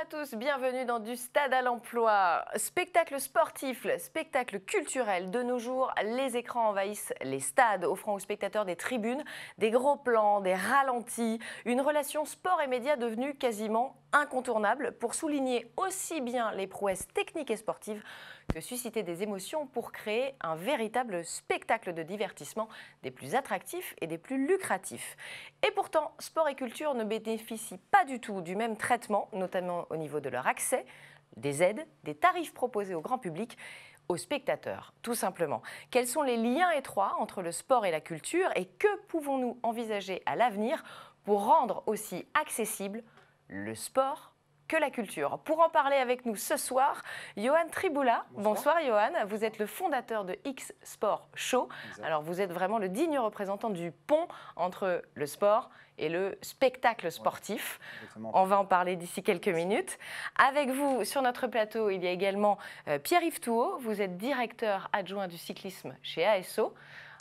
à tous, bienvenue dans Du Stade à l'Emploi. Spectacle sportif, spectacle culturel. De nos jours, les écrans envahissent les stades, offrant aux spectateurs des tribunes, des gros plans, des ralentis. Une relation sport et médias devenue quasiment incontournable pour souligner aussi bien les prouesses techniques et sportives que susciter des émotions pour créer un véritable spectacle de divertissement des plus attractifs et des plus lucratifs. Et pourtant, sport et culture ne bénéficient pas du tout du même traitement, notamment au niveau de leur accès, des aides, des tarifs proposés au grand public, aux spectateurs, tout simplement. Quels sont les liens étroits entre le sport et la culture et que pouvons-nous envisager à l'avenir pour rendre aussi accessible le sport que la culture? Pour en parler avec nous ce soir, Yoann Triboulat. Bonsoir Yoann, vous êtes le fondateur de X Sport Show. Exact. Alors vous êtes vraiment le digne représentant du pont entre le sport et le spectacle sportif. Ouais, on va en parler d'ici quelques minutes. Avec vous sur notre plateau, il y a également Pierre-Yves Touot. Vous êtes directeur adjoint du cyclisme chez ASO.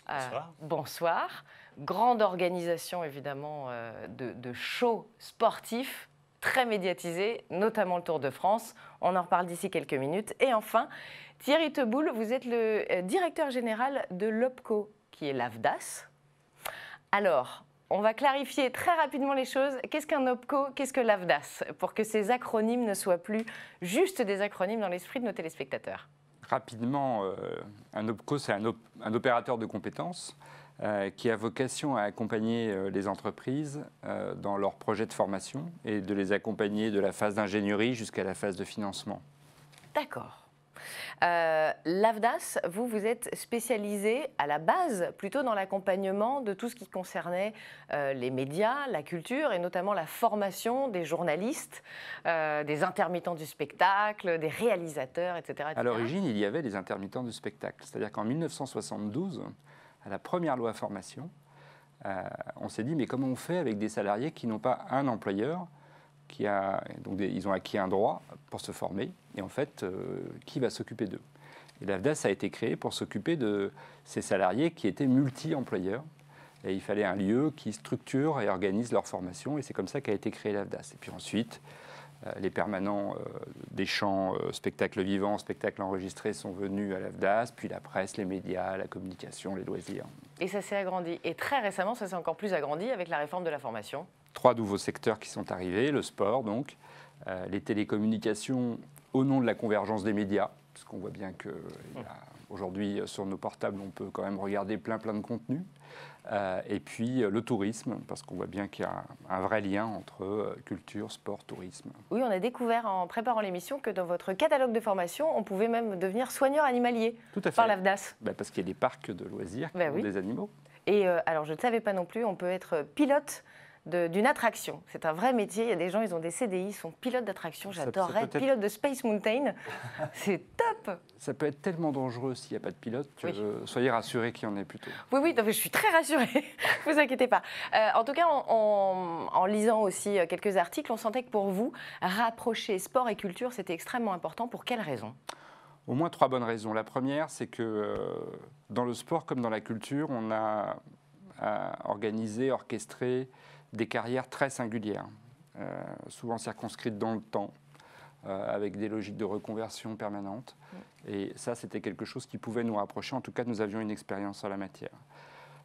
Bonsoir. Bonsoir. Grande organisation évidemment de shows sportifs très médiatisé, notamment le Tour de France. On en reparle d'ici quelques minutes. Et enfin, Thierry Teboul, vous êtes le directeur général de l'OPCO, qui est l'AFDAS. Alors, on va clarifier très rapidement les choses. Qu'est-ce qu'un OPCO? Qu'est-ce que l'AFDAS? Pour que ces acronymes ne soient plus juste des acronymes dans l'esprit de nos téléspectateurs. Rapidement, un OPCO, c'est un opérateur de compétences qui a vocation à accompagner les entreprises dans leurs projets de formation et de les accompagner de la phase d'ingénierie jusqu'à la phase de financement. D'accord. L'AFDAS, vous êtes spécialisé à la base plutôt dans l'accompagnement de tout ce qui concernait les médias, la culture et notamment la formation des journalistes, des intermittents du spectacle, des réalisateurs, etc. À l'origine, il y avait des intermittents du spectacle. C'est-à-dire qu'en 1972, à la première loi formation, on s'est dit mais comment on fait avec des salariés qui n'ont pas un employeur donc ils ont acquis un droit pour se former, et en fait, qui va s'occuper d'eux? Et l'AFDAS a été créé pour s'occuper de ces salariés qui étaient multi-employeurs. Et il fallait un lieu qui structure et organise leur formation, et c'est comme ça qu'a été créé l'AFDAS. Et puis ensuite, les permanents des champs spectacles vivants, spectacles enregistrés sont venus à l'AFDAS, puis la presse, les médias, la communication, les loisirs. Et ça s'est agrandi. Et très récemment, ça s'est encore plus agrandi avec la réforme de la formation. 3 nouveaux secteurs qui sont arrivés, le sport donc, les télécommunications au nom de la convergence des médias, parce qu'on voit bien qu'aujourd'hui sur nos portables on peut quand même regarder plein de contenus, et puis le tourisme, parce qu'on voit bien qu'il y a un vrai lien entre culture, sport, tourisme. Oui, on a découvert en préparant l'émission que dans votre catalogue de formation, on pouvait même devenir soigneur animalier. Tout à fait. Par l'AFDAS. Parce qu'il y a des parcs de loisirs qui ont des animaux. Et alors je ne savais pas non plus, on peut être pilote d'une attraction. C'est un vrai métier. Il y a des gens, ils ont des CDI, ils sont pilotes d'attraction. J'adorerais être pilote de Space Mountain. C'est top. Ça peut être tellement dangereux s'il n'y a pas de pilote que soyez rassurés qu'il y en ait plutôt. Oui, je suis très rassurée. Ne vous inquiétez pas. En tout cas, en lisant aussi quelques articles, on sentait que pour vous, rapprocher sport et culture, c'était extrêmement important. Pour quelles raisons? Au moins 3 bonnes raisons. La première, c'est que dans le sport comme dans la culture, on a organisé, orchestré des carrières très singulières, souvent circonscrites dans le temps, avec des logiques de reconversion permanentes. Et ça, c'était quelque chose qui pouvait nous rapprocher. En tout cas, nous avions une expérience en la matière.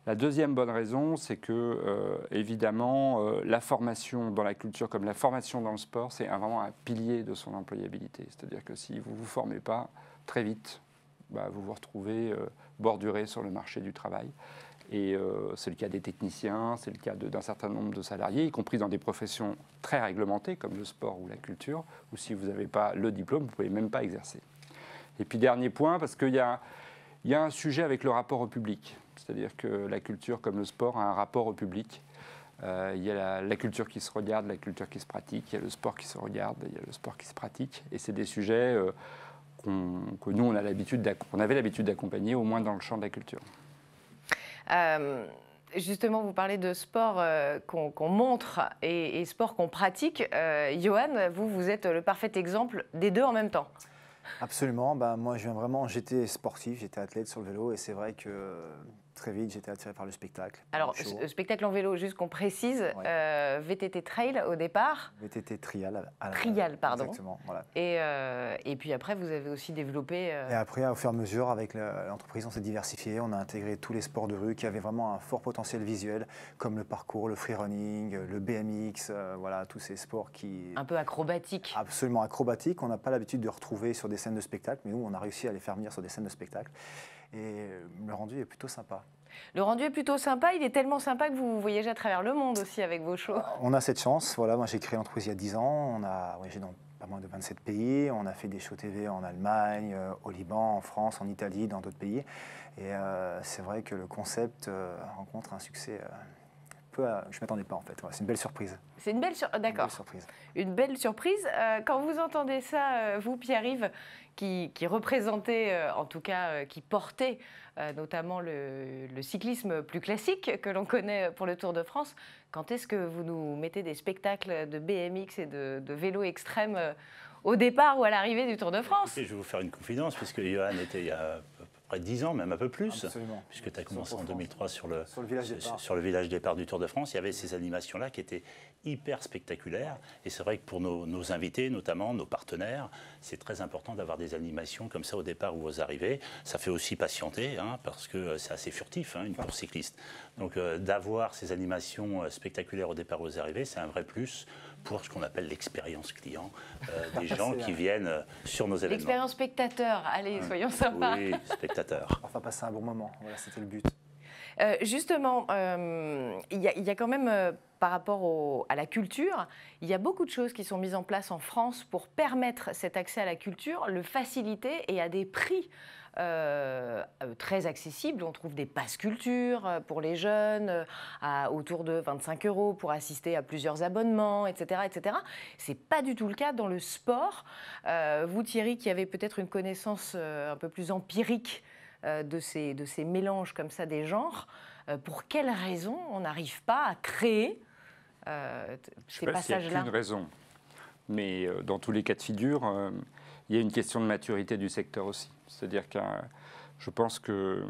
La deuxième bonne raison, c'est que, évidemment, la formation dans la culture comme la formation dans le sport, c'est vraiment un pilier de son employabilité. C'est-à-dire que si vous ne vous formez pas, très vite, vous vous retrouvez borduré sur le marché du travail. Et c'est le cas des techniciens, c'est le cas d'un certain nombre de salariés, y compris dans des professions très réglementées comme le sport ou la culture, où si vous n'avez pas le diplôme, vous ne pouvez même pas exercer. Et puis dernier point, parce qu'il y a un sujet avec le rapport au public. C'est-à-dire que la culture comme le sport a un rapport au public. Il y a la culture qui se regarde, la culture qui se pratique, il y a le sport qui se regarde, il y a le sport qui se pratique. Et c'est des sujets que nous, on avait l'habitude d'accompagner, au moins dans le champ de la culture. Justement, vous parlez de sport qu'on montre et sport qu'on pratique. Yoann, vous êtes le parfait exemple des deux en même temps. Absolument. Moi, j'étais sportif, j'étais athlète sur le vélo, et c'est vrai que Très vite, j'étais attiré par le spectacle. Alors, spectacle en vélo, juste qu'on précise, VTT Trail au départ. VTT Trial. Trial, pardon. Exactement, voilà. Et puis après, vous avez aussi développé... Et après, au fur et à mesure, avec l'entreprise, on s'est diversifié. On a intégré tous les sports de rue qui avaient vraiment un fort potentiel visuel, comme le parcours, le freerunning, le BMX, voilà, tous ces sports qui... Un peu acrobatiques. Absolument acrobatiques. On n'a pas l'habitude de retrouver sur des scènes de spectacle, mais nous, on a réussi à les faire venir sur des scènes de spectacle. Et le rendu est plutôt sympa. Le rendu est plutôt sympa, il est tellement sympa que vous voyagez à travers le monde aussi avec vos shows. On a cette chance, voilà, moi j'ai créé l'entreprise il y a 10 ans, on a voyagé dans pas moins de 27 pays, on a fait des shows TV en Allemagne, au Liban, en France, en Italie, dans d'autres pays. Et c'est vrai que le concept rencontre un succès je ne m'attendais pas en fait, voilà, c'est une belle surprise. C'est une belle surprise. Une belle surprise. Quand vous entendez ça, vous Pierre-Yves, qui représentez, en tout cas qui portez notamment le cyclisme plus classique que l'on connaît pour le Tour de France, quand est-ce que vous nous mettez des spectacles de BMX et de vélo extrême au départ ou à l'arrivée du Tour de France? Écoutez, je vais vous faire une confidence, puisque Johan était il y a à peu près 10 ans, même un peu plus. Absolument. Puisque tu as commencé en 2003 sur le village départ du Tour de France. Il y avait ces animations-là qui étaient hyper spectaculaires. Et c'est vrai que pour nos invités, notamment nos partenaires, c'est très important d'avoir des animations comme ça au départ ou aux arrivées. Ça fait aussi patienter, hein, parce que c'est assez furtif, hein, une course cycliste. Donc d'avoir ces animations spectaculaires au départ ou aux arrivées, c'est un vrai plus pour ce qu'on appelle l'expérience client, des gens qui viennent sur nos événements. L'expérience spectateur, allez, soyons sympas. Oui, spectateur. Enfin, passer un bon moment, voilà, c'était le but. Justement, il y a quand même, par rapport à la culture, il y a beaucoup de choses qui sont mises en place en France pour permettre cet accès à la culture, le faciliter et à des prix très accessibles. On trouve des passes culture pour les jeunes, autour de 25 € pour assister à plusieurs abonnements, etc. etc. Ce n'est pas du tout le cas dans le sport. Vous, Thierry, qui avez peut-être une connaissance un peu plus empirique de ces mélanges comme ça des genres, pour quelles raisons on n'arrive pas à créer ces passages-là? Il n'y a qu'une raison, mais dans tous les cas de figure, il y a une question de maturité du secteur aussi. C'est-à-dire que je pense que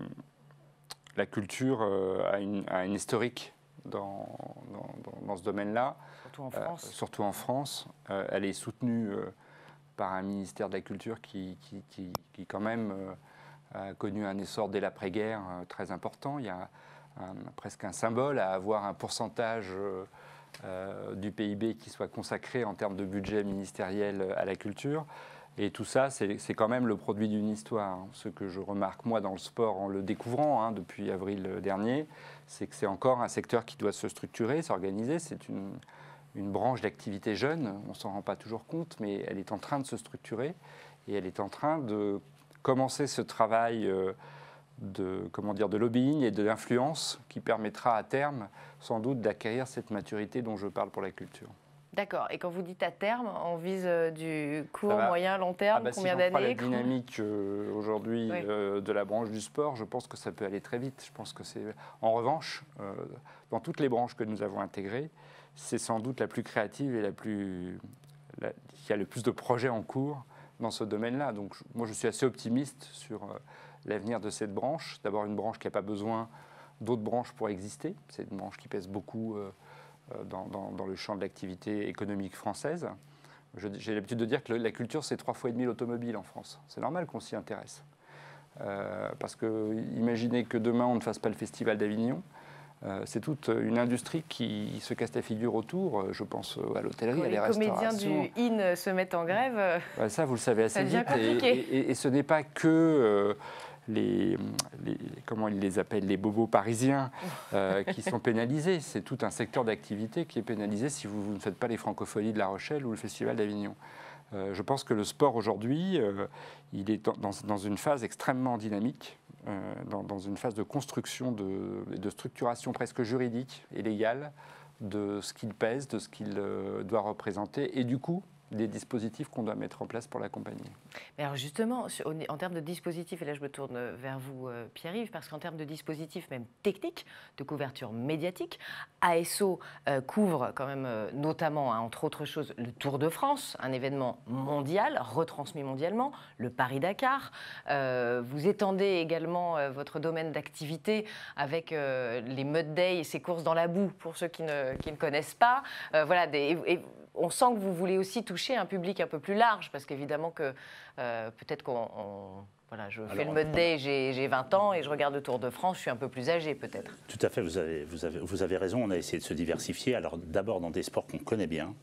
la culture a une historique dans ce domaine-là. Surtout en France. Surtout en France. Elle est soutenue par un ministère de la Culture qui quand même a connu un essor dès l'après-guerre très important. Il y a presque un symbole à avoir un pourcentage du PIB qui soit consacré en termes de budget ministériel à la culture. Et tout ça, c'est quand même le produit d'une histoire. Ce que je remarque, moi, dans le sport, en le découvrant depuis avril dernier, c'est que c'est encore un secteur qui doit se structurer, s'organiser. C'est une branche d'activité jeune, on ne s'en rend pas toujours compte, mais elle est en train de se structurer et elle est en train de commencer ce travail de lobbying et d'influence qui permettra à terme, sans doute, d'acquérir cette maturité dont je parle pour la culture. D'accord. Et quand vous dites à terme, on vise du court, moyen, long terme, combien d'années? Si on prend la dynamique aujourd'hui de la branche du sport, je pense que ça peut aller très vite. Je pense que c'est, en revanche, dans toutes les branches que nous avons intégrées, c'est sans doute la plus créative et qui a le plus de projets en cours dans ce domaine-là. Donc moi, je suis assez optimiste sur l'avenir de cette branche. D'abord, une branche qui n'a pas besoin d'autres branches pour exister. C'est une branche qui pèse beaucoup dans le champ de l'activité économique française. J'ai l'habitude de dire que la culture, c'est 3,5 fois l'automobile en France. C'est normal qu'on s'y intéresse. Parce que imaginez que demain, on ne fasse pas le Festival d'Avignon. C'est toute une industrie qui se casse la figure autour. Je pense à l'hôtellerie, à les restaurations. Les comédiens du IN se mettent en grève. Ça, vous le savez assez vite. Et ce n'est pas que comment ils les appellent, les bobos parisiens qui sont pénalisés. C'est tout un secteur d'activité qui est pénalisé si vous ne faites pas les Francopholies de La Rochelle ou le Festival d'Avignon. Je pense que le sport aujourd'hui, il est dans une phase extrêmement dynamique, dans une phase de construction, de structuration presque juridique et légale de ce qu'il pèse, de ce qu'il doit représenter. Et du coup, des dispositifs qu'on doit mettre en place pour l'accompagner. Mais alors justement, en termes de dispositifs, et là je me tourne vers vous Pierre-Yves, parce qu'en termes de dispositifs même techniques, de couverture médiatique, ASO couvre quand même notamment, hein, entre autres choses, le Tour de France, un événement mondial, retransmis mondialement, le Paris-Dakar. Vous étendez également votre domaine d'activité avec les Mud Days et ces courses dans la boue, pour ceux qui ne connaissent pas. Voilà, on sent que vous voulez aussi toucher un public un peu plus large, parce qu'évidemment que peut-être voilà, je fais le Mud Day, j'ai 20 ans et je regarde le Tour de France, je suis un peu plus âgé peut-être. Tout à fait, vous avez raison, on a essayé de se diversifier. Alors d'abord dans des sports qu'on connaît bien,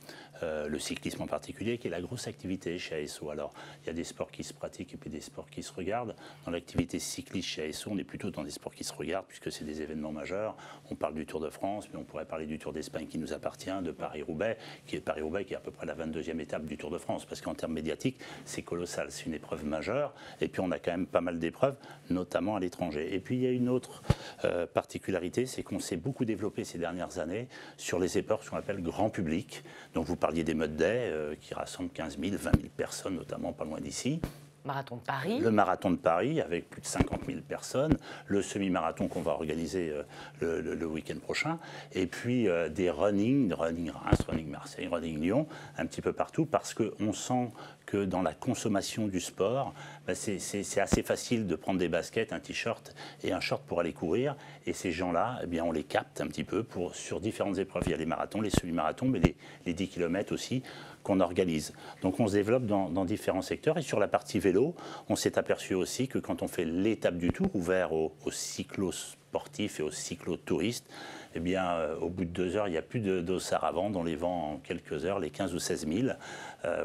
le cyclisme en particulier, qui est la grosse activité chez ASO. Alors il y a des sports qui se pratiquent et puis des sports qui se regardent. Dans l'activité cycliste chez ASO, on est plutôt dans des sports qui se regardent, puisque c'est des événements majeurs. On parle du Tour de France, mais on pourrait parler du Tour d'Espagne qui nous appartient, de Paris-Roubaix, qui est à peu près la 22e étape du Tour de France, parce qu'en termes médiatiques, c'est colossal, c'est une épreuve majeure. Et puis on a quand même pas mal d'épreuves, notamment à l'étranger. Et puis il y a une autre particularité, c'est qu'on s'est beaucoup développé ces dernières années sur les épreuves qu'on appelle grand public. Donc vous parliez des Mud Days qui rassemblent 15 000, 20 000 personnes, notamment pas loin d'ici. Marathon de Paris. Le marathon de Paris avec plus de 50 000 personnes, le semi-marathon qu'on va organiser le week-end prochain, et puis des running Reims, running Marseille, running Lyon, un petit peu partout, parce qu'on sent que dans la consommation du sport, c'est assez facile de prendre des baskets, un t-shirt et un short pour aller courir, et ces gens-là, eh bien, on les capte un petit peu sur différentes épreuves. Il y a les marathons, les semi-marathons, mais les 10 km aussi, qu'on organise. Donc on se développe dans différents secteurs. Et sur la partie vélo, on s'est aperçu aussi que quand on fait l'étape du Tour, ouvert aux cyclosportifs et aux cyclotouristes, eh bien, au bout de 2 heures, il n'y a plus de dossards à vendre. On les vend en quelques heures, les 15 ou 16 000.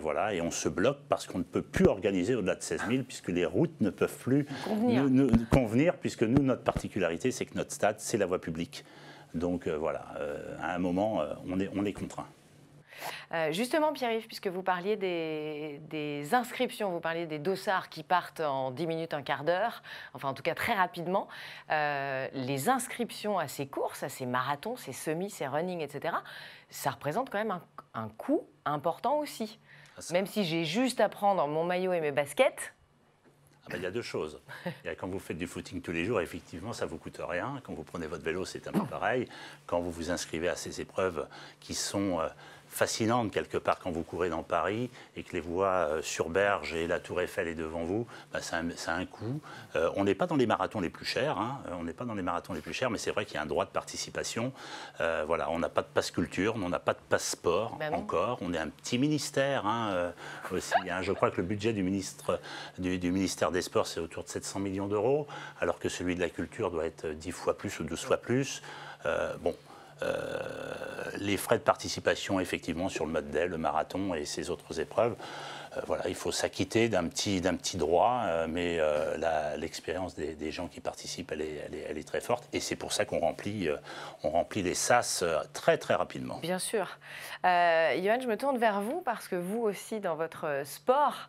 Voilà, et on se bloque parce qu'on ne peut plus organiser au-delà de 16 000, puisque les routes ne peuvent plus nous convenir, puisque nous, notre particularité, c'est que notre stade, c'est la voie publique. Donc voilà, à un moment, on est contraint. Justement, Pierre-Yves, puisque vous parliez des inscriptions, vous parliez des dossards qui partent en 10 minutes, un quart d'heure, enfin en tout cas très rapidement, les inscriptions à ces courses, à ces marathons, ces semis, ces running, etc., ça représente quand même un coût important aussi. Même si j'ai juste à prendre mon maillot et mes baskets. Il y a deux choses. Quand vous faites du footing tous les jours, effectivement, ça ne vous coûte rien. Quand vous prenez votre vélo, c'est un peu pareil. Quand vous vous inscrivez à ces épreuves qui sont fascinantes quelque part quand vous courez dans Paris et que les voies sur Berge et la Tour Eiffel est devant vous, ça a un coût. On n'est pas dans les marathons les plus chers, on n'est pas dans les marathons les plus chers, mais c'est vrai qu'il y a un droit de participation. Voilà, on n'a pas de passe culture, on n'a pas de passe sport encore. On est un petit ministère aussi. Je crois que le budget du ministère des Sports, c'est autour de 700 millions d'euros, alors que celui de la culture doit être 10 fois plus ou 12 fois plus. Les frais de participation, effectivement, sur le Mud Day, le marathon et ces autres épreuves, voilà, il faut s'acquitter d'un petit droit, mais l'expérience des gens qui participent, elle est très forte. Et c'est pour ça qu'on remplit les SAS très, très rapidement. Bien sûr. Johan, je me tourne vers vous parce que vous aussi, dans votre sport,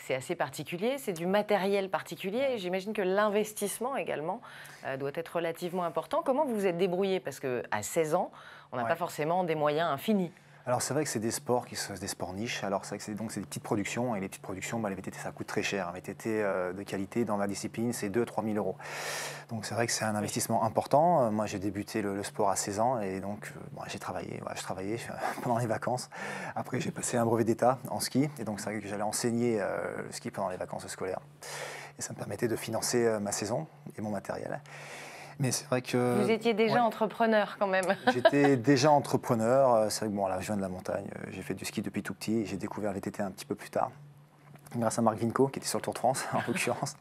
c'est assez particulier, c'est du matériel particulier. J'imagine que l'investissement également doit être relativement important. Comment vous vous êtes débrouillé? Parce qu'à 16 ans, on n'a pas forcément des moyens infinis. Alors c'est vrai que c'est des sports qui sont des sports niches. Alors c'est vrai que c'est des petites productions, et les petites productions, les VTT, ça coûte très cher. Un VTT de qualité dans la discipline, c'est 2 000 à 3 000 euros. Donc c'est vrai que c'est un investissement important. Moi j'ai débuté le sport à 16 ans et donc j'ai travaillé. Je travaillais pendant les vacances. Après j'ai passé un brevet d'État en ski et donc c'est vrai que j'allais enseigner le ski pendant les vacances scolaires. Et ça me permettait de financer ma saison et mon matériel. Mais c'est vrai que... Vous étiez déjà entrepreneur quand même. J'étais déjà entrepreneur. C'est vrai que je viens de la montagne. J'ai fait du ski depuis tout petit. J'ai découvert le VTT un petit peu plus tard. Grâce à Marc Vinco, qui était sur le Tour de France, en l'occurrence.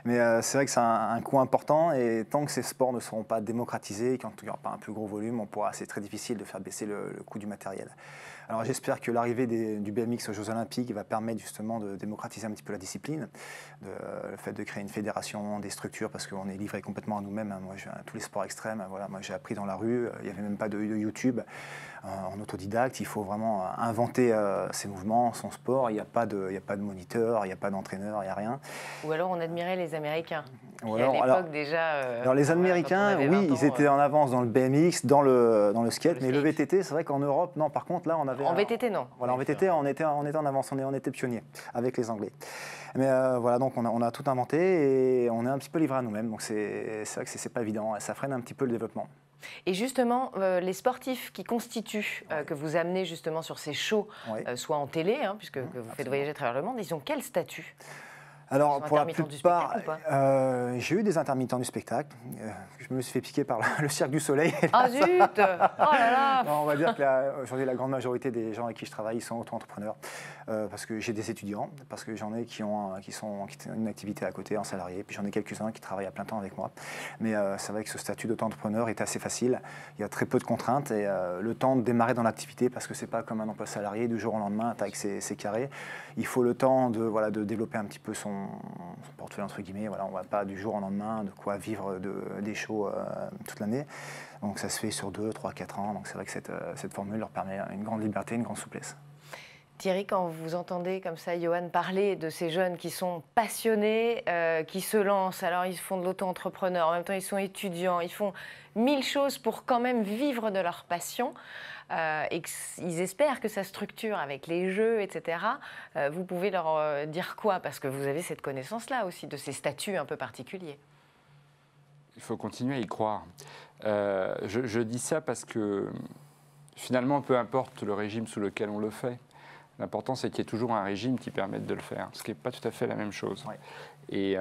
Mais c'est vrai que c'est un coût important. Et tant que ces sports ne seront pas démocratisés, quand il n'y aura pas un plus gros volume, c'est très difficile de faire baisser le coût du matériel. Alors j'espère que l'arrivée du BMX aux Jeux Olympiques va permettre justement de démocratiser un petit peu la discipline, le fait de créer une fédération, des structures, parce qu'on est livré complètement à nous-mêmes. Moi, tous les sports extrêmes, moi j'ai appris dans la rue, il n'y avait même pas de YouTube. En autodidacte, il faut vraiment inventer ses mouvements, son sport. Il n'y a pas de moniteur, il n'y a pas d'entraîneur, il n'y a rien. Ou alors on admirait les Américains. Alors les Américains, oui, ils étaient en avance dans le BMX, dans le skate, mais le VTT, c'est vrai qu'en Europe, non. Par contre, là, on avait En VTT, non. Voilà, en VTT, on était en avance, on était pionniers avec les Anglais. Mais voilà, donc on a tout inventé et on est un petit peu livré à nous-mêmes. Donc c'est vrai que c'est pas évident, ça freine un petit peu le développement. Et justement, les sportifs qui constituent, que vous amenez justement sur ces shows, soit en télé, puisque que vous faites voyager à travers le monde, ils ont quel statut? Alors, pour la intermittents du plupart, spectacle j'ai eu des intermittents du spectacle. Je me suis fait piquer par le Cirque du Soleil. Ah zut! Oh là là! Non, on va dire qu'aujourd'hui, la grande majorité des gens avec qui je travaille, ils sont auto-entrepreneurs. Parce que j'ai des étudiants, parce que j'en ai qui ont une activité à côté en salarié, puis j'en ai quelques-uns qui travaillent à plein temps avec moi. Mais c'est vrai que ce statut d'auto-entrepreneur est assez facile. Il y a très peu de contraintes et le temps de démarrer dans l'activité, parce que c'est pas comme un emploi salarié, du jour au lendemain, tac, c'est carré. Il faut le temps de développer un petit peu son portefeuille, entre guillemets. Voilà, on ne va pas du jour au lendemain de quoi vivre des shows toute l'année. Donc ça se fait sur 2, 3, 4 ans. Donc c'est vrai que cette formule leur permet une grande liberté, une grande souplesse. Thierry, quand vous entendez comme ça Johan parler de ces jeunes qui sont passionnés, qui se lancent, alors ils font de l'auto-entrepreneur, en même temps ils sont étudiants, ils font 1000 choses pour quand même vivre de leur passion, et qu'ils espèrent que ça structure avec les jeux, etc. Vous pouvez leur dire quoi? Parce que vous avez cette connaissance-là aussi, de ces statuts un peu particuliers. Il faut continuer à y croire. Je dis ça parce que finalement, peu importe le régime sous lequel on le fait, l'important, c'est qu'il y ait toujours un régime qui permette de le faire, ce qui n'est pas tout à fait la même chose. Ouais. Et,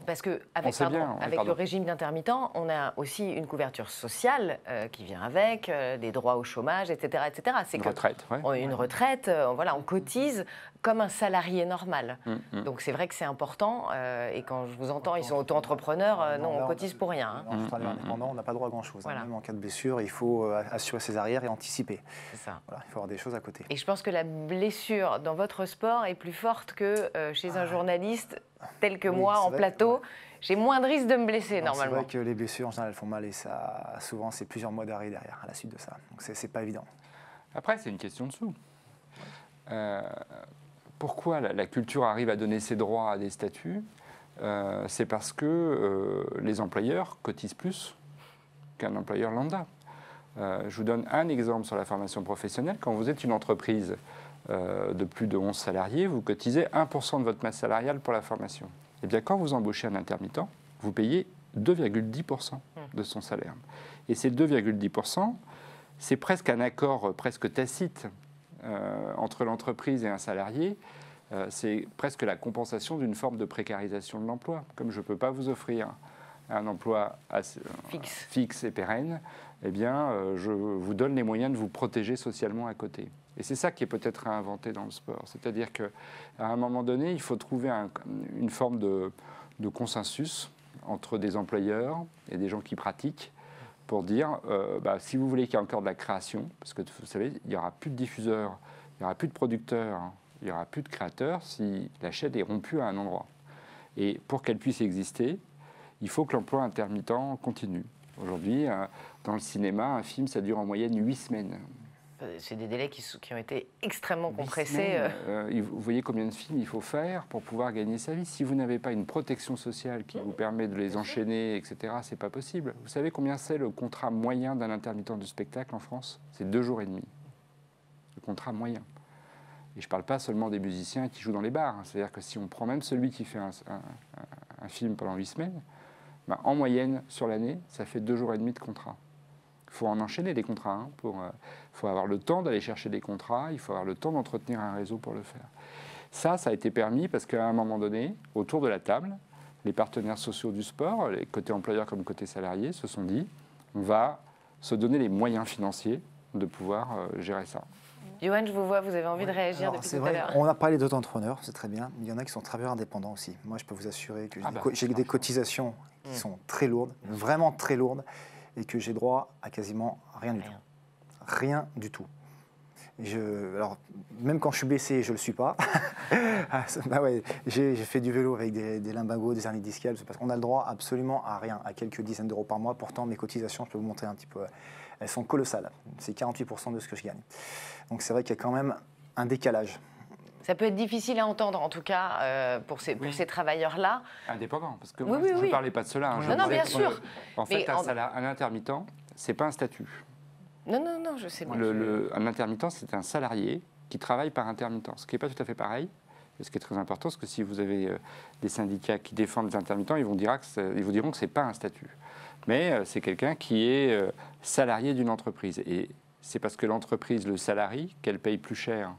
parce qu'avec le régime d'intermittent, on a aussi une couverture sociale qui vient avec, des droits au chômage, etc. etc. C'est une retraite. Ouais. Une retraite, voilà, on cotise comme un salarié normal. Donc c'est vrai que c'est important. Et quand je vous entends, ils sont auto-entrepreneurs, non, on cotise pour rien. En travailleur indépendant, on n'a pas droit à grand-chose. Voilà. Même en cas de blessure, il faut assurer ses arrières et anticiper. C'est ça. Voilà, il faut avoir des choses à côté. Et je pense que la blessure dans votre sport est plus forte que chez un journaliste tel que moi en plateau. Ouais. J'ai moins de risques de me blesser normalement. C'est vrai que les blessures en général elles font mal et ça, souvent c'est plusieurs mois d'arrêt derrière à la suite de ça. Donc c'est pas évident. Après c'est une question de sous. Pourquoi la culture arrive à donner ses droits à des statuts? C'est parce que les employeurs cotisent plus qu'un employeur lambda. Je vous donne un exemple sur la formation professionnelle. Quand vous êtes une entreprise de plus de 11 salariés, vous cotisez 1% de votre masse salariale pour la formation. Et bien quand vous embauchez un intermittent, vous payez 2,10% de son salaire. Et ces 2,10%, c'est presque un accord presque tacite entre l'entreprise et un salarié. C'est presque la compensation d'une forme de précarisation de l'emploi. Comme je ne peux pas vous offrir un emploi fixe et pérenne, eh bien, je vous donne les moyens de vous protéger socialement à côté. Et c'est ça qui est peut-être à inventer dans le sport. C'est-à-dire qu'à un moment donné, il faut trouver une forme de consensus entre des employeurs et des gens qui pratiquent pour dire, si vous voulez qu'il y ait encore de la création, parce que vous savez, il n'y aura plus de diffuseurs, il n'y aura plus de producteurs, il n'y aura plus de créateurs si la chaîne est rompue à un endroit. Et pour qu'elle puisse exister, il faut que l'emploi intermittent continue. Aujourd'hui, dans le cinéma, un film, ça dure en moyenne 8 semaines. C'est des délais qui ont été extrêmement compressés. Vous voyez combien de films il faut faire pour pouvoir gagner sa vie. Si vous n'avez pas une protection sociale qui vous permet de les enchaîner, etc., c'est pas possible. Vous savez combien c'est le contrat moyen d'un intermittent du spectacle en France? C'est 2 jours et demi. Le contrat moyen. Et je ne parle pas seulement des musiciens qui jouent dans les bars. C'est-à-dire que si on prend même celui qui fait un film pendant 8 semaines, en moyenne, sur l'année, ça fait 2 jours et demi de contrat. Il faut en enchaîner des contrats. Il faut avoir le temps d'aller chercher des contrats, il faut avoir le temps d'entretenir un réseau pour le faire. Ça a été permis parce qu'à un moment donné, autour de la table, les partenaires sociaux du sport, les côtés employeurs comme côté salariés, se sont dit on va se donner les moyens financiers de pouvoir gérer ça. Johan, je vous vois, vous avez envie de réagir depuis tout à l'heure. On a parlé d'auto-entrepreneurs, c'est très bien. Il y en a qui sont travailleurs indépendants aussi. Moi, je peux vous assurer que j'ai des cotisations qui sont très lourdes, vraiment très lourdes, et que j'ai droit à quasiment rien du tout. Rien du tout. Alors, même quand je suis blessé, je ne le suis pas. J'ai fait du vélo avec des lumbagos, des hernies discales, parce qu'on a le droit absolument à rien, à quelques dizaines d'euros par mois. Pourtant, mes cotisations, je peux vous montrer un petit peu, elles sont colossales. C'est 48% de ce que je gagne. Donc c'est vrai qu'il y a quand même un décalage. Ça peut être difficile à entendre, en tout cas, pour ces travailleurs-là. Indépendants, parce que je ne parlais pas de cela. Non, bien sûr. En fait, un intermittent, ce n'est pas un statut. Non, je sais pas. Un intermittent, c'est un salarié qui travaille par intermittence, ce qui n'est pas tout à fait pareil. Et ce qui est très important, c'est que si vous avez des syndicats qui défendent les intermittents, ils vous diront que ce n'est pas un statut. Mais c'est quelqu'un qui est salarié d'une entreprise. Et c'est parce que l'entreprise le salarie qu'elle paye plus cher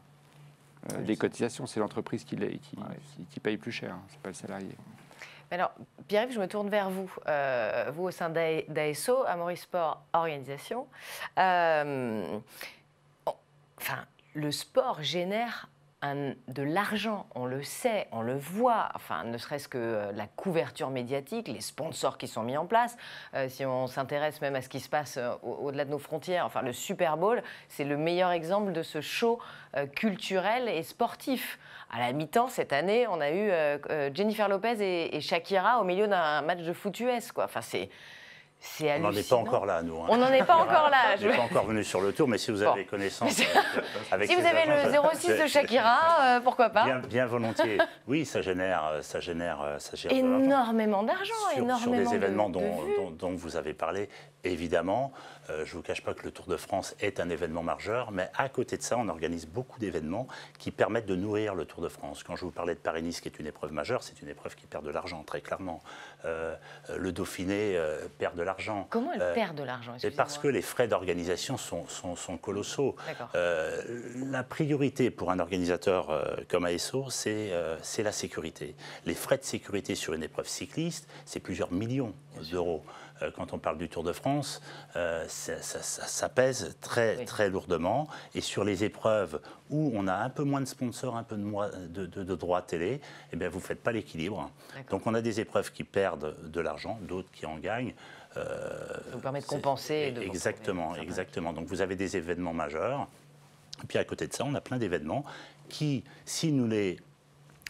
les cotisations. C'est l'entreprise qui paye plus cher, c'est pas le salarié. Alors, Pierre-Yves, je me tourne vers vous. Vous, au sein d'ASO, Amaury Sport Organisation. Le sport génère de l'argent, on le sait, on le voit, enfin, ne serait-ce que la couverture médiatique, les sponsors qui sont mis en place. Si on s'intéresse même à ce qui se passe au-delà de nos frontières, enfin, le Super Bowl, c'est le meilleur exemple de ce show culturel et sportif. À la mi-temps, cette année, on a eu Jennifer Lopez et Shakira au milieu d'un match de foot US, quoi. Enfin, c'est hallucinant. On n'en est pas encore là, nous. Hein. On n'en est pas encore là. Je ne suis pas encore venu sur le tour, mais si vous avez connaissance avec si vous avez le 06 de Shakira, pourquoi pas bien volontiers. Oui, ça génère énormément d'argent, sur des événements dont vous avez parlé. Évidemment, je ne vous cache pas que le Tour de France est un événement majeur, mais à côté de ça, on organise beaucoup d'événements qui permettent de nourrir le Tour de France. Quand je vous parlais de Paris-Nice, qui est une épreuve majeure, c'est une épreuve qui perd de l'argent, très clairement. Le Dauphiné perd de l'argent. Comment elle perd de l'argent? Parce que les frais d'organisation sont colossaux. La priorité pour un organisateur comme ASO, c'est la sécurité. Les frais de sécurité sur une épreuve cycliste, c'est plusieurs millions d'euros. Quand on parle du Tour de France, ça pèse très lourdement. Et sur les épreuves où on a un peu moins de sponsors, un peu de droits télé, eh bien, vous ne faites pas l'équilibre. Donc on a des épreuves qui perdent de l'argent, d'autres qui en gagnent. Ça vous permet de compenser. Exactement. Donc vous avez des événements majeurs. Et puis à côté de ça, on a plein d'événements qui, si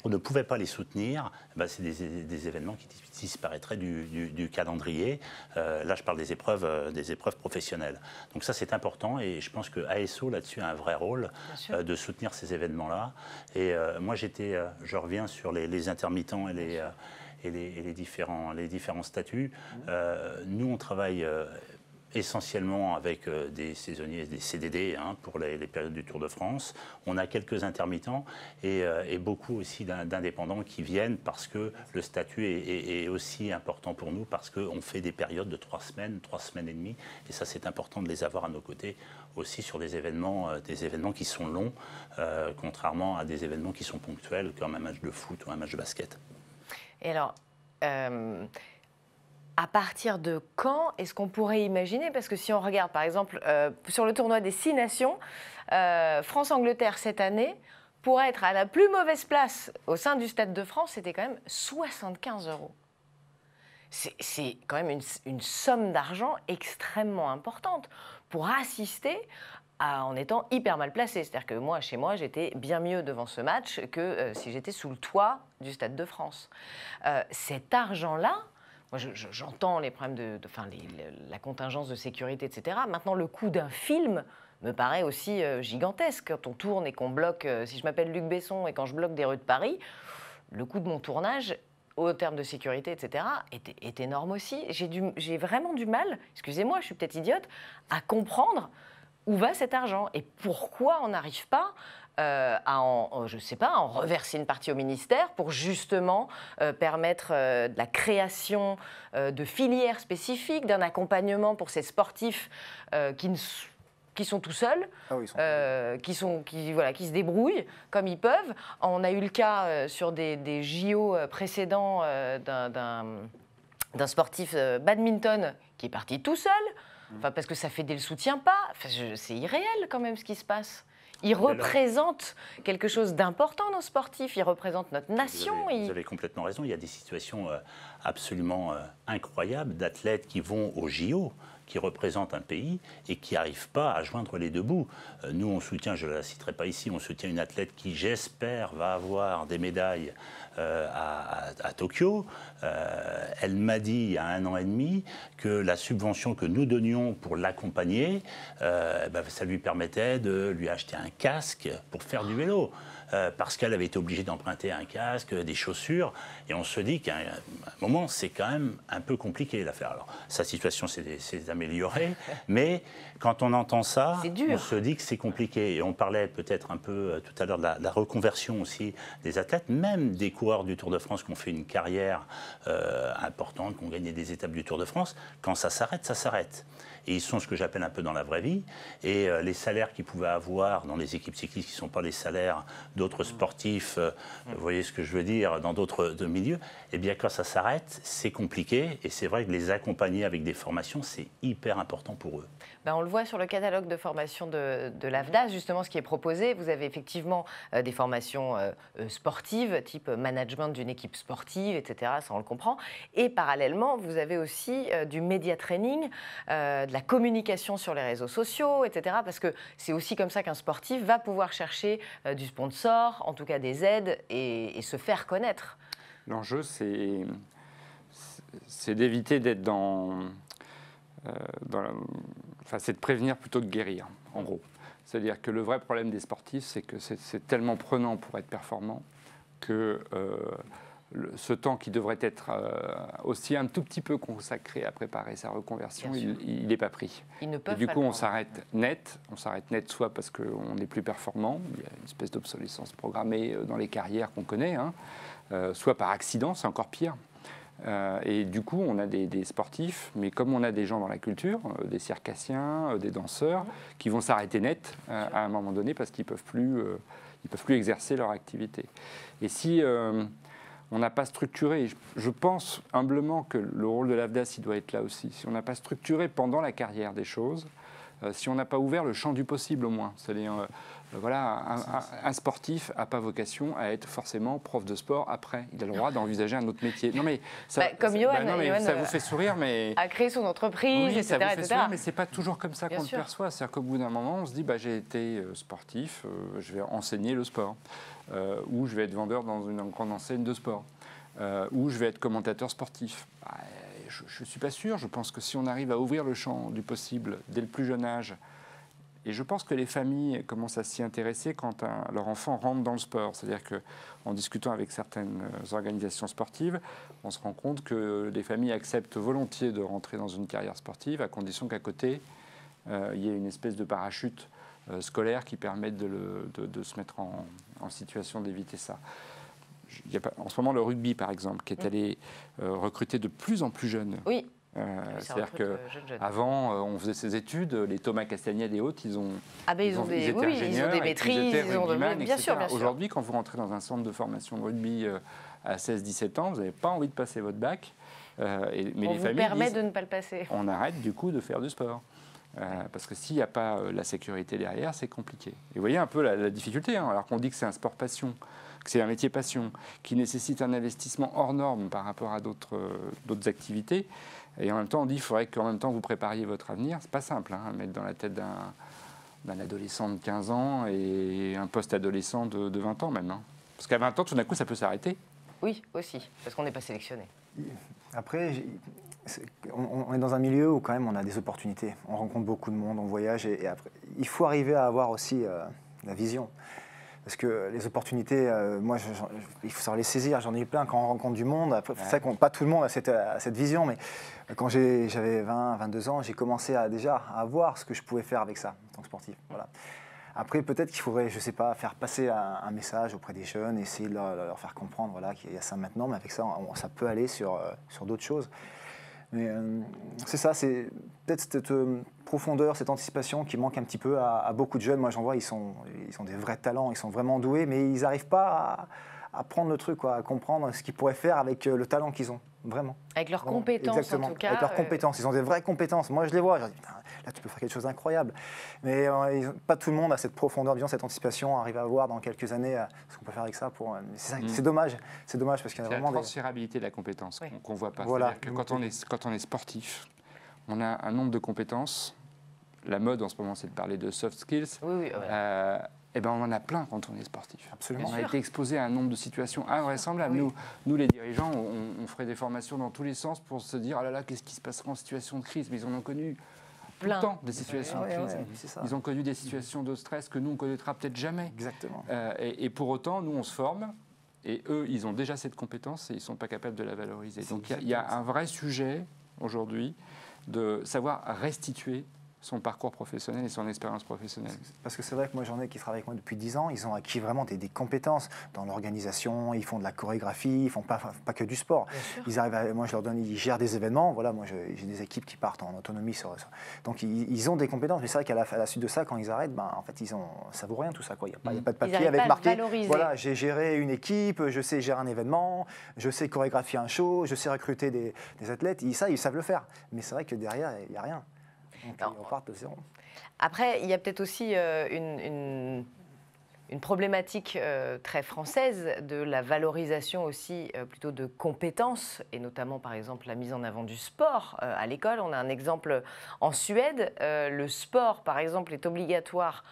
on ne pouvait pas les soutenir, ben c'est des événements qui disparaîtraient du calendrier. Là, je parle des épreuves professionnelles. Donc ça, c'est important et je pense que ASO, là-dessus, a un vrai rôle de soutenir ces événements-là. Et moi, je reviens sur les intermittents et les différents statuts. Nous, on travaille essentiellement avec des saisonniers, des CDD pour les périodes du Tour de France. On a quelques intermittents et beaucoup aussi d'indépendants qui viennent parce que le statut est aussi important pour nous, parce qu'on fait des périodes de 3 semaines et demie. Et ça, c'est important de les avoir à nos côtés aussi sur des événements qui sont longs, contrairement à des événements qui sont ponctuels, comme un match de foot ou un match de basket. Et alors, à partir de quand est-ce qu'on pourrait imaginer, parce que si on regarde par exemple sur le tournoi des 6 nations, France-Angleterre cette année, pour être à la plus mauvaise place au sein du Stade de France, c'était quand même 75 €. C'est quand même une somme d'argent extrêmement importante pour assister en étant hyper mal placé. C'est-à-dire que moi, chez moi, j'étais bien mieux devant ce match que si j'étais sous le toit du Stade de France. Cet argent-là, moi, j'entends les problèmes la contingence de sécurité, etc. Maintenant, le coût d'un film me paraît aussi gigantesque. Quand on tourne et qu'on bloque, si je m'appelle Luc Besson et quand je bloque des rues de Paris, le coût de mon tournage, au terme de sécurité, etc., est énorme aussi. J'ai vraiment du mal, excusez-moi, je suis peut-être idiote, à comprendre où va cet argent et pourquoi on n'arrive pas à en reverser une partie au ministère pour justement permettre de la création de filières spécifiques, d'un accompagnement pour ces sportifs qui sont tout seuls, qui se débrouillent comme ils peuvent. On a eu le cas sur des JO précédents d'un sportif badminton qui est parti tout seul, parce que ça fait le soutien pas. C'est irréel quand même ce qui se passe. Ils représentent quelque chose d'important, nos sportifs. Ils représentent notre nation. Vous avez complètement raison. Il y a des situations absolument incroyables d'athlètes qui vont aux JO, qui représentent un pays et qui n'arrivent pas à joindre les deux bouts. Nous, on soutient, je ne la citerai pas ici, on soutient une athlète qui, j'espère, va avoir des médailles à Tokyo. Elle m'a dit il y a 1 an et demi que la subvention que nous donnions pour l'accompagner, ça lui permettait de lui acheter un casque pour faire du vélo. parce qu'elle avait été obligée d'emprunter un casque, des chaussures. Et on se dit qu'à un moment, c'est quand même un peu compliqué l'affaire. Alors, sa situation s'est améliorée, mais quand on entend ça, on se dit que c'est compliqué. Et on parlait peut-être un peu tout à l'heure de la reconversion aussi des athlètes, même des coureurs du Tour de France qui ont fait une carrière importante, qui ont gagné des étapes du Tour de France. Quand ça s'arrête, ça s'arrête. Et ils sont ce que j'appelle un peu dans la vraie vie. Et les salaires qu'ils pouvaient avoir dans les équipes cyclistes, qui ne sont pas les salaires d'autres sportifs, vous voyez ce que je veux dire, dans d'autres milieux, eh bien quand ça s'arrête, c'est compliqué. Et c'est vrai que les accompagner avec des formations, c'est hyper important pour eux. Ben, on le voit sur le catalogue de formation de l'AFDAS, justement, ce qui est proposé. Vous avez effectivement des formations sportives, type management d'une équipe sportive, etc., ça on le comprend. Et parallèlement, vous avez aussi du média training, de la communication sur les réseaux sociaux, etc., parce que c'est aussi comme ça qu'un sportif va pouvoir chercher du sponsor, en tout cas des aides, et se faire connaître. L'enjeu, c'est d'éviter d'être c'est de prévenir plutôt que de guérir, en gros. C'est-à-dire que le vrai problème des sportifs, c'est que c'est tellement prenant pour être performant que ce temps qui devrait être aussi un tout petit peu consacré à préparer sa reconversion, il n'est pas pris. Ils ne peuvent et du pas coup, on s'arrête net soit parce qu'on n'est plus performant, il y a une espèce d'obsolescence programmée dans les carrières qu'on connaît, hein, soit par accident, c'est encore pire. Et du coup, on a des sportifs, mais comme on a des gens dans la culture, des circassiens, des danseurs, qui vont s'arrêter net à un moment donné parce qu'ils ne peuvent plus exercer leur activité. Et si on n'a pas structuré, je pense humblement que le rôle de l'AFDAS, il doit être là aussi, si on n'a pas structuré pendant la carrière des choses, si on n'a pas ouvert le champ du possible au moins, c'est-à-dire un sportif n'a pas vocation à être forcément prof de sport après. Il a le droit d'envisager un autre métier. Non mais ça, comme Johan, ça vous fait sourire, mais a créé son entreprise, oui, etc. Ça vous fait sourire, mais c'est pas toujours comme ça qu'on le perçoit. C'est-à-dire qu'au bout d'un moment, on se dit j'ai été sportif, je vais enseigner le sport, ou je vais être vendeur dans une grande enseigne de sport, ou je vais être commentateur sportif. Je ne suis pas sûr. Je pense que si on arrive à ouvrir le champ du possible dès le plus jeune âge, et je pense que les familles commencent à s'y intéresser quand leur enfant rentre dans le sport. C'est-à-dire qu'en discutant avec certaines organisations sportives, on se rend compte que les familles acceptent volontiers de rentrer dans une carrière sportive à condition qu'à côté, il y ait une espèce de parachute scolaire qui permette de se mettre en situation d'éviter ça. Il y a en ce moment le rugby, par exemple, qui est allé recruter de plus en plus jeunes. Oui. C'est-à-dire qu'avant, on faisait ses études, les Thomas Castagnette et autres, ils ont des maîtrises, ils ont bien sûr. Aujourd'hui, quand vous rentrez dans un centre de formation de rugby à 16-17 ans, vous n'avez pas envie de passer votre bac. Mais les familles permet de ne pas le passer. On arrête du coup de faire du sport. Parce que s'il n'y a pas la sécurité derrière, c'est compliqué. Et vous voyez un peu la difficulté, hein, alors qu'on dit que c'est un sport passion, que c'est un métier passion, qui nécessite un investissement hors norme par rapport à d'autres activités. Et en même temps, on dit qu'il faudrait qu'en même temps vous prépariez votre avenir. C'est pas simple, hein, mettre dans la tête d'un adolescent de 15 ans et un post-adolescent de 20 ans même. Hein. Parce qu'à 20 ans, tout d'un coup, ça peut s'arrêter. Oui, aussi, parce qu'on n'est pas sélectionné. Après, on est dans un milieu où quand même on a des opportunités. On rencontre beaucoup de monde, on voyage et après, il faut arriver à avoir aussi la vision. Parce que les opportunités, il faut savoir les saisir. J'en ai eu plein quand on rencontre du monde. Après, c'est vrai que pas tout le monde a cette vision, mais quand j'avais 20, 22 ans, j'ai commencé déjà à voir ce que je pouvais faire avec ça en tant que sportif. Voilà. Après, peut-être qu'il faudrait, je ne sais pas, faire passer un message auprès des jeunes, essayer de leur faire comprendre qu'il y a ça maintenant, mais avec ça, ça peut aller sur d'autres choses. Mais c'est ça, c'est peut-être cette profondeur, cette anticipation qui manque un petit peu à beaucoup de jeunes. Moi, j'en vois, ils ont des vrais talents, ils sont vraiment doués, mais ils n'arrivent pas à prendre le truc, à comprendre ce qu'ils pourraient faire avec le talent qu'ils ont, vraiment. Avec leurs compétences, exactement, en tout cas. Avec leurs compétences, ils ont des vraies compétences. Moi, je les vois, je dis, putain, là, tu peux faire quelque chose d'incroyable. Mais pas tout le monde a cette profondeur, disons, cette anticipation, arrive à voir dans quelques années ce qu'on peut faire avec ça. C'est dommage, parce qu'il y a vraiment la transférabilité de la compétence qu'on ne voit pas. Voilà. C'est-à-dire que quand on est sportif, on a un nombre de compétences. La mode en ce moment, c'est de parler de soft skills. On en a plein quand on est sportif. Absolument. On a été exposé à un nombre de situations invraisemblables. Nous, les dirigeants, on ferait des formations dans tous les sens pour se dire « Ah là là, qu'est-ce qui se passera en situation de crise ?» Mais ils en ont connu tout le temps des situations de crise. c'est ça. Ils ont connu des situations de stress que nous, on ne connaîtra peut-être jamais. Exactement. Et pour autant, nous, on se forme. Et eux, ils ont déjà cette compétence et ils ne sont pas capables de la valoriser. Donc il y a un vrai sujet aujourd'hui de savoir restituer son parcours professionnel et son expérience professionnelle. Parce que c'est vrai que moi, j'en ai qui travaillent avec moi depuis 10 ans, ils ont acquis vraiment des compétences dans l'organisation, ils font de la chorégraphie, ils font pas que du sport. Ils arrivent moi, je leur donne, ils gèrent des événements, voilà, moi j'ai des équipes qui partent en autonomie donc ils ont des compétences, mais c'est vrai qu'à la suite de ça, quand ils arrêtent, en fait, ça vaut rien tout ça, quoi. Il n'y a pas de papier avec marqué, voilà, j'ai géré une équipe, je sais gérer un événement, je sais chorégraphier un show, je sais recruter des athlètes, ils savent le faire. Mais c'est vrai que derrière, il n'y a rien. Donc, on part de zéro. Après, il y a peut-être aussi une problématique très française de la valorisation aussi plutôt de compétences, et notamment par exemple la mise en avant du sport à l'école. On a un exemple en Suède. Le sport, par exemple, est obligatoire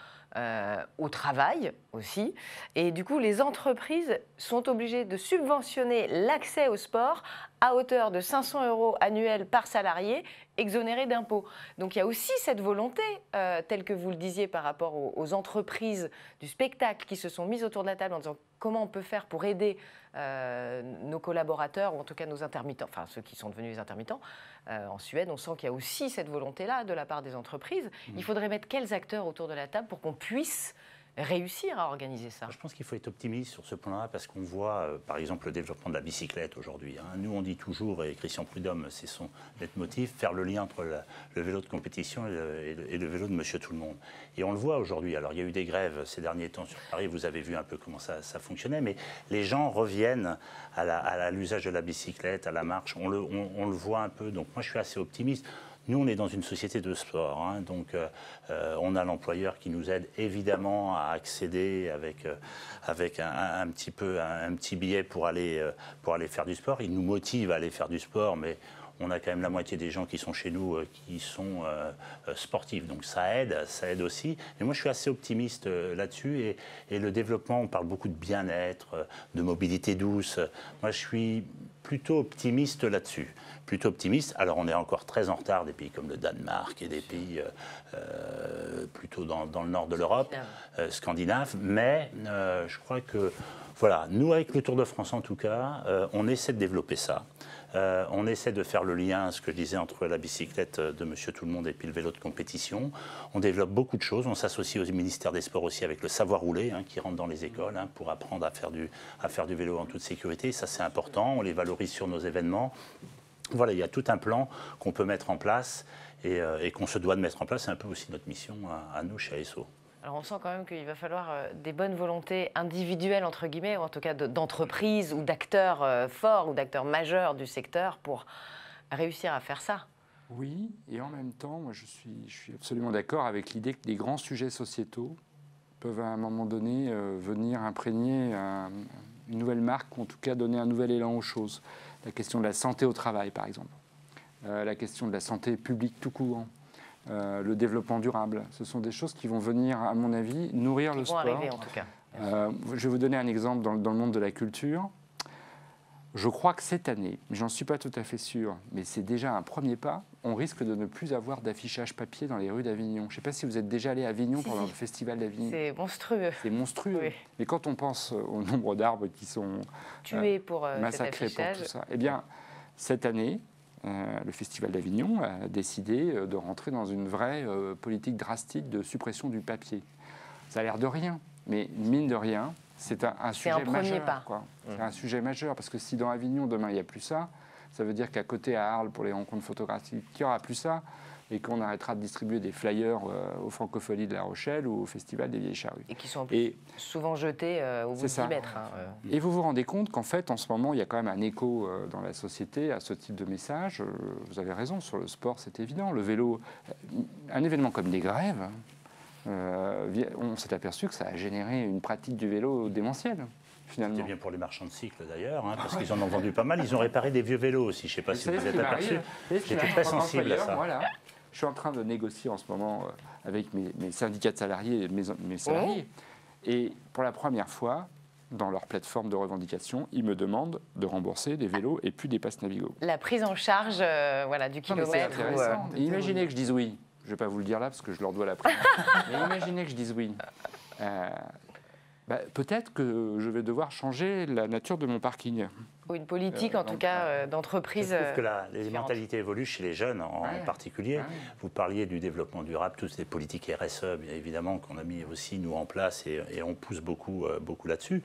au travail aussi. Et du coup, les entreprises sont obligées de subventionner l'accès au sport à hauteur de 500 € annuels par salarié, exonérés d'impôts. Donc il y a aussi cette volonté, telle que vous le disiez par rapport aux entreprises du spectacle qui se sont mises autour de la table en disant comment on peut faire pour aider nos collaborateurs, ou en tout cas nos intermittents, enfin ceux qui sont devenus les intermittents. En Suède, on sent qu'il y a aussi cette volonté-là de la part des entreprises. Il faudrait mettre quels acteurs autour de la table pour qu'on puisse réussir à organiser ça? Je pense qu'il faut être optimiste sur ce point-là parce qu'on voit, par exemple, le développement de la bicyclette aujourd'hui. Nous, on dit toujours, et Christian Prudhomme, c'est son leitmotiv, faire le lien entre le vélo de compétition et le vélo de Monsieur Tout-le-Monde. Et on le voit aujourd'hui. Alors, il y a eu des grèves ces derniers temps sur Paris. Vous avez vu un peu comment ça fonctionnait. Mais les gens reviennent à l'usage de la bicyclette, à la marche. On le voit un peu. Donc, moi, je suis assez optimiste. Nous, on est dans une société de sport, donc on a l'employeur qui nous aide évidemment à accéder avec un petit billet pour aller faire du sport. Il nous motive à aller faire du sport, mais on a quand même la moitié des gens qui sont chez nous qui sont sportifs. Donc ça aide aussi. Et moi, je suis assez optimiste là-dessus. Et le développement, on parle beaucoup de bien-être, de mobilité douce. Moi, je suis plutôt optimiste là-dessus. Plutôt optimiste. Alors, on est encore très en retard des pays comme le Danemark et des pays plutôt dans le nord de l'Europe, scandinaves. Mais je crois que, voilà, nous, avec le Tour de France en tout cas, on essaie de développer ça. On essaie de faire le lien, ce que je disais, entre la bicyclette de Monsieur Tout-le-Monde et puis le vélo de compétition. On développe beaucoup de choses. On s'associe au ministère des Sports aussi avec le savoir rouler qui rentre dans les écoles pour apprendre à faire du vélo en toute sécurité. Ça, c'est important. On les valorise sur nos événements. Voilà, il y a tout un plan qu'on peut mettre en place et qu'on se doit de mettre en place. C'est un peu aussi notre mission à nous, chez ASO. Alors on sent quand même qu'il va falloir des bonnes volontés individuelles, entre guillemets, ou en tout cas d'entreprises ou d'acteurs forts ou d'acteurs majeurs du secteur pour réussir à faire ça. Oui, et en même temps, moi je suis absolument d'accord avec l'idée que des grands sujets sociétaux peuvent à un moment donné venir imprégner une nouvelle marque, ou en tout cas donner un nouvel élan aux choses. La question de la santé au travail, par exemple. La question de la santé publique tout court. Le développement durable. Ce sont des choses qui vont venir, à mon avis, nourrir le sport. Qui vont arriver, en tout cas. Je vais vous donner un exemple dans le monde de la culture. Je crois que cette année, j'en suis pas tout à fait sûr, mais c'est déjà un premier pas, on risque de ne plus avoir d'affichage papier dans les rues d'Avignon. Je ne sais pas si vous êtes déjà allé à Avignon pendant le festival d'Avignon. C'est monstrueux. C'est monstrueux. Oui. Mais quand on pense au nombre d'arbres qui sont tués pour massacrés pour tout ça, eh bien, cette année, le Festival d'Avignon a décidé de rentrer dans une vraie politique drastique de suppression du papier. Ça a l'air de rien, mais mine de rien, c'est un sujet majeur. C'est un sujet majeur, parce que si dans Avignon, demain, il n'y a plus ça, ça veut dire qu'à côté, à Arles, pour les rencontres photographiques, il n'y aura plus ça, et qu'on arrêtera de distribuer des flyers aux Francopholies de La Rochelle ou au Festival des Vieilles Charrues. Et qui sont souvent jetés au bout de 10 mètres. Et vous vous rendez compte qu'en fait, en ce moment, il y a quand même un écho dans la société à ce type de message. Vous avez raison, sur le sport, c'est évident. Le vélo, un événement comme des grèves, on s'est aperçu que ça a généré une pratique du vélo démentielle. C'était bien pour les marchands de cycles d'ailleurs, parce qu'ils en ont vendu pas mal. Ils ont réparé des vieux vélos aussi. Je ne sais pas si vous êtes aperçu. J'étais très sensible à ça. Voilà. Je suis en train de négocier en ce moment avec mes syndicats de salariés et mes salariés. Et pour la première fois, dans leur plateforme de revendication, ils me demandent de rembourser des vélos et plus des passes Navigo. La prise en charge du kilomètre. Et imaginez que je dise oui. je ne vais pas vous le dire là parce que je leur dois la prime. Mais imaginez que je dise oui. Peut-être que je vais devoir changer la nature de mon parking. Ou une politique, en tout cas, d'entreprise. Je trouve que les mentalités évoluent chez les jeunes en particulier. Vous parliez du développement durable, toutes ces politiques RSE, bien évidemment, qu'on a mis aussi, nous, en place et on pousse beaucoup là-dessus.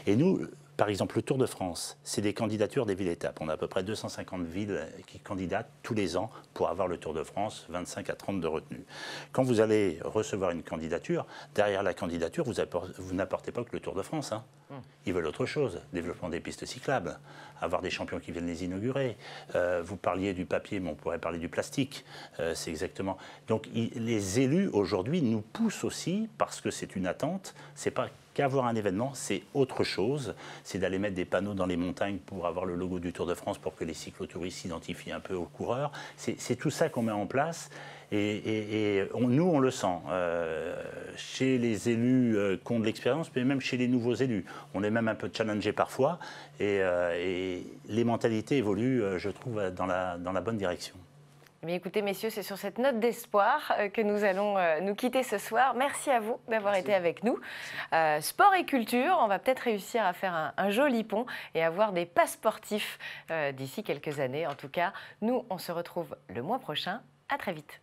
Et nous, par exemple, le Tour de France, c'est des candidatures des villes-étapes. On a à peu près 250 villes qui candidatent tous les ans pour avoir le Tour de France, 25 à 30 de retenue. Quand vous allez recevoir une candidature, derrière la candidature, vous n'apportez pas que le Tour de France. Hein. Ils veulent autre chose, développement des pistes cyclables, avoir des champions qui viennent les inaugurer. Vous parliez du papier, mais on pourrait parler du plastique. C'est exactement. Donc les élus, aujourd'hui, nous poussent aussi, parce que c'est une attente, c'est pas qu'avoir un événement, c'est autre chose. C'est d'aller mettre des panneaux dans les montagnes pour avoir le logo du Tour de France, pour que les cyclotouristes s'identifient un peu aux coureurs. C'est tout ça qu'on met en place. Et nous, on le sent. Chez les élus qui ont de l'expérience, mais même chez les nouveaux élus. On est même un peu challengé parfois. Et les mentalités évoluent, je trouve, dans la bonne direction. Mais écoutez, messieurs, c'est sur cette note d'espoir que nous allons nous quitter ce soir. Merci à vous d'avoir été avec nous. Sport et culture, on va peut-être réussir à faire un joli pont et avoir des passes sportifs d'ici quelques années. En tout cas, nous, on se retrouve le mois prochain. À très vite.